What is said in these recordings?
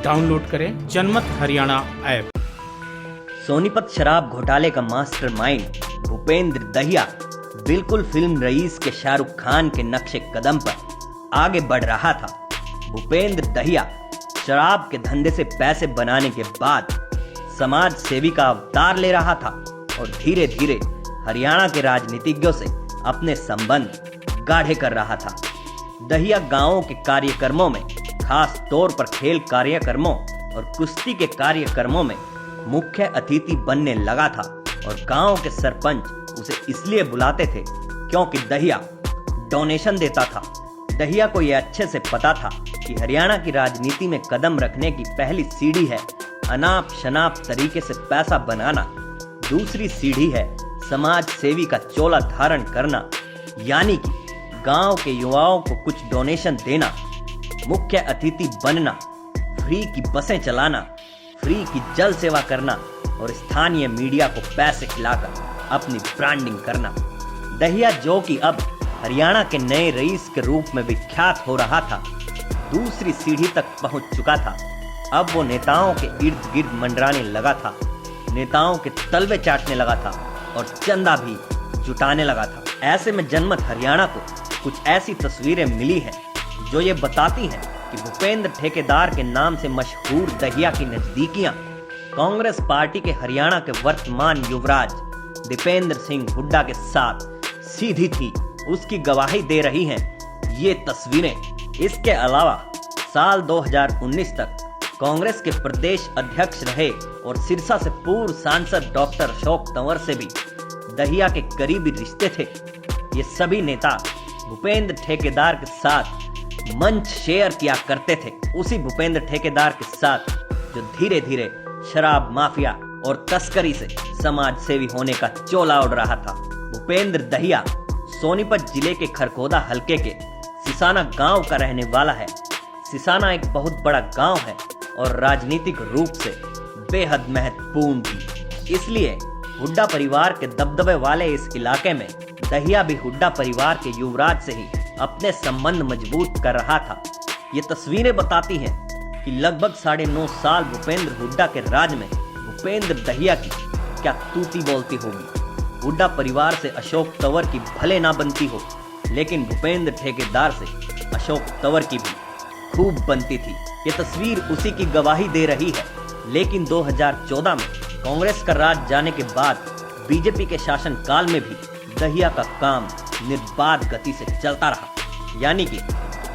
Download करें जनमत Haryana app. Sonipat शराब घोटाले का मास्टरमाइंड भूपेंद्र दहिया बिल्कुल फिल्म रईस के शाहरुख खान के नक्शे कदम पर आगे बढ़ रहा था। भूपेंद्र दहिया शराब के धंधे से पैसे बनाने के बाद समाज सेवी का अवतार ले रहा था और धीरे धीरे हरियाणा के राजनीतिज्ञों से अपने संबंध गाढ़े कर रहा था। दहिया गांवों के कार्यक्रमों में, खास तौर पर खेल कार्यक्रमों और कुश्ती के कार्यक्रमों में मुख्य अतिथि बनने लगा था और गांव के सरपंच उसे इसलिए बुलाते थे क्योंकि दहिया डोनेशन देता था। दहिया को यह अच्छे से पता था कि हरियाणा की राजनीति में कदम रखने की पहली सीढ़ी है अनाप शनाप तरीके से पैसा बनाना, दूसरी सीढ़ी है समाज सेवी का चोला धारण करना, यानी कि गांव के युवाओं को कुछ डोनेशन देना, मुख्य अतिथि बनना, फ्री की बसें चलाना, फ्री की जल सेवा करना और स्थानीय मीडिया को पैसे खिलाकर अपनी ब्रांडिंग करना। दहिया, जो कि अब हरियाणा के नए रईस के रूप में विख्यात हो रहा था, दूसरी सीढ़ी तक पहुंच चुका था। अब वो नेताओं के इर्द गिर्द मंडराने लगा था, नेताओं के तलवे चाटने लगा था और चंदा भी जुटाने लगा था। ऐसे में जनमत हरियाणा को कुछ ऐसी तस्वीरें मिली हैं जो ये बताती हैं कि भूपेंद्र ठेकेदार के नाम से मशहूर दहिया की नजदीकियां कांग्रेस पार्टी के हरियाणा के वर्तमान युवराज दीपेंद्र सिंह हुड्डा के साथ सीधी थी, उसकी गवाही दे रही हैं ये तस्वीरें। इसके अलावा साल 2019 तक कांग्रेस के प्रदेश अध्यक्ष रहे और सिरसा से पूर्व सांसद डॉक्टर अशोक तंवर से भी दहिया के करीबी रिश्ते थे। ये सभी नेता भूपेंद्र ठेकेदार के साथ मंच शेयर किया करते थे, उसी भूपेंद्र ठेकेदार के साथ जो धीरे धीरे शराब माफिया और तस्करी से समाज सेवी होने का चोला उड़ रहा था। भूपेंद्र दहिया सोनीपत जिले के खरखोदा हलके के सिसाना गांव का रहने वाला है। सिसाना एक बहुत बड़ा गांव है और राजनीतिक रूप से बेहद महत्वपूर्ण भी। इसलिए हुड्डा परिवार के दबदबे वाले इस इलाके में दहिया भी हुड्डा परिवार के युवराज से ही अपने संबंध मजबूत कर रहा था। ये तस्वीरें बताती हैं कि लगभग 9.5 साल भूपेंद्र हुड्डा के राज में भूपेंद्र दहिया की क्या तूती बोलती होगी। हुड्डा परिवार से अशोक तंवर की भले ना बनती हो, लेकिन भूपेंद्र ठेकेदार से अशोक तंवर की भी खूब बनती थी। ये तस्वीर उसी की गवाही दे रही है। लेकिन 2014 में कांग्रेस का राज जाने के बाद बीजेपी के शासन काल में भी दहिया का काम निर्बाध गति से चलता रहा, यानी कि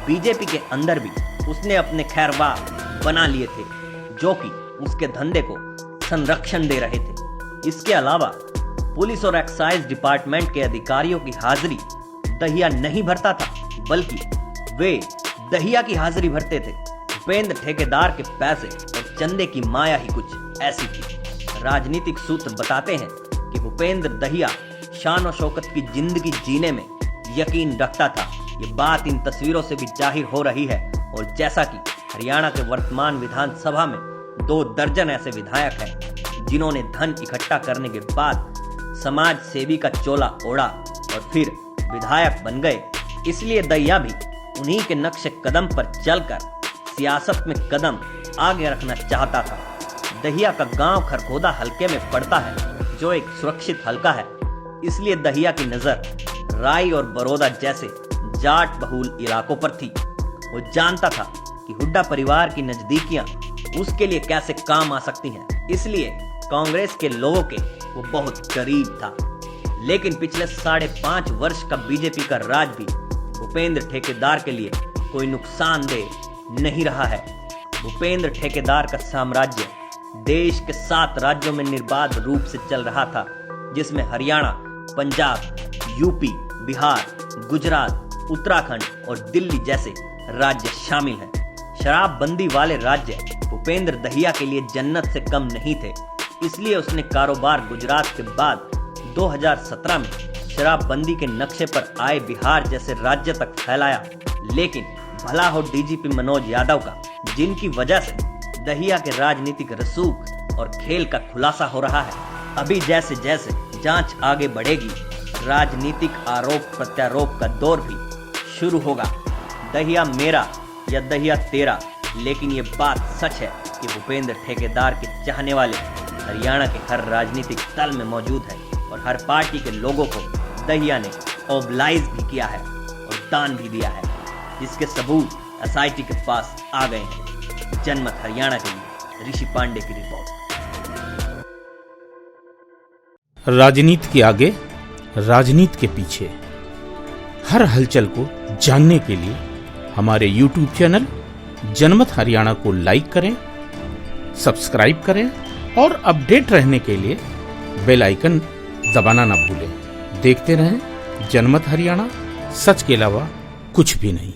बीजेपी के अंदर भी उसने अपने खैरवार बना लिए थे जो कि उसके धंधे को संरक्षण दे रहे थे। इसके अलावा पुलिस और एक्साइज डिपार्टमेंट के अधिकारियों की हाजिरी दहिया नहीं भरता था, बल्कि वे दहिया की हाजिरी भरते थे। भूपेंद्र ठेकेदार के पैसे और चंदे की माया ही कुछ ऐसी थी। राजनीतिक सूत्र बताते हैं कि भूपेंद्र दहिया शान और शौकत की जिंदगी जीने में यकीन रखता था। ये बात इन तस्वीरों से भी जाहिर हो रही है। और जैसा कि हरियाणा के वर्तमान विधानसभा में 2 दर्जन ऐसे विधायक हैं जिन्होंने धन इकट्ठा करने के बाद समाज सेवी का चोला ओढ़ा और फिर विधायक बन गए, इसलिए दहिया भी उन्हीं के नक्शे कदम पर चलकर सियासत में कदम आगे रखना चाहता था। दहिया का गांव खरखोदा हलके में पड़ता है, जो एक सुरक्षित हलका है। इसलिए दहिया की नजर राई और बड़ौदा जैसे जाट बहुल इलाकों पर थी। वो जानता था कि हुड्डा परिवार की नजदीकियां उसके लिए कैसे काम आ सकती हैं, इसलिए कांग्रेस के लोगों के वो बहुत करीब था। लेकिन पिछले 5.5 वर्ष का बीजेपी का राज भी भूपेंद्र ठेकेदार के लिए कोई नुकसानदेह नहीं रहा है। भूपेंद्र ठेकेदार का साम्राज्य देश के 7 राज्यों में निर्बाध रूप से चल रहा था, जिसमें हरियाणा, पंजाब, यूपी, बिहार, गुजरात, उत्तराखंड और दिल्ली जैसे राज्य शामिल हैं। शराबबंदी वाले राज्य भूपेंद्र दहिया के लिए जन्नत से कम नहीं थे। इसलिए उसने कारोबार गुजरात के बाद 2017 में शराबबंदी के नक्शे पर आए बिहार जैसे राज्य तक फैलाया। लेकिन भला हो डीजीपी मनोज यादव का, जिनकी वजह से दहिया के राजनीतिक रसूख और खेल का खुलासा हो रहा है। अभी जैसे जैसे जांच आगे बढ़ेगी, राजनीतिक आरोप प्रत्यारोप का दौर भी शुरू होगा। दहिया मेरा या दहिया तेरा, लेकिन ये बात सच है कि भूपेंद्र ठेकेदार के चाहने वाले हरियाणा के हर राजनीतिक दल में मौजूद है और हर पार्टी के लोगों को दहिया ने ओबलाइज भी किया है और दान भी दिया है, जिसके सबूत एसआईटी के पास आ गए हैं। जनमत हरियाणा के लिए ऋषि पांडे की रिपोर्ट। राजनीति के आगे, राजनीति के पीछे, हर हलचल को जानने के लिए हमारे YouTube चैनल जनमत हरियाणा को लाइक करें, सब्सक्राइब करें और अपडेट रहने के लिए बेल आइकन दबाना ना भूलें। देखते रहें जनमत हरियाणा, सच के अलावा कुछ भी नहीं।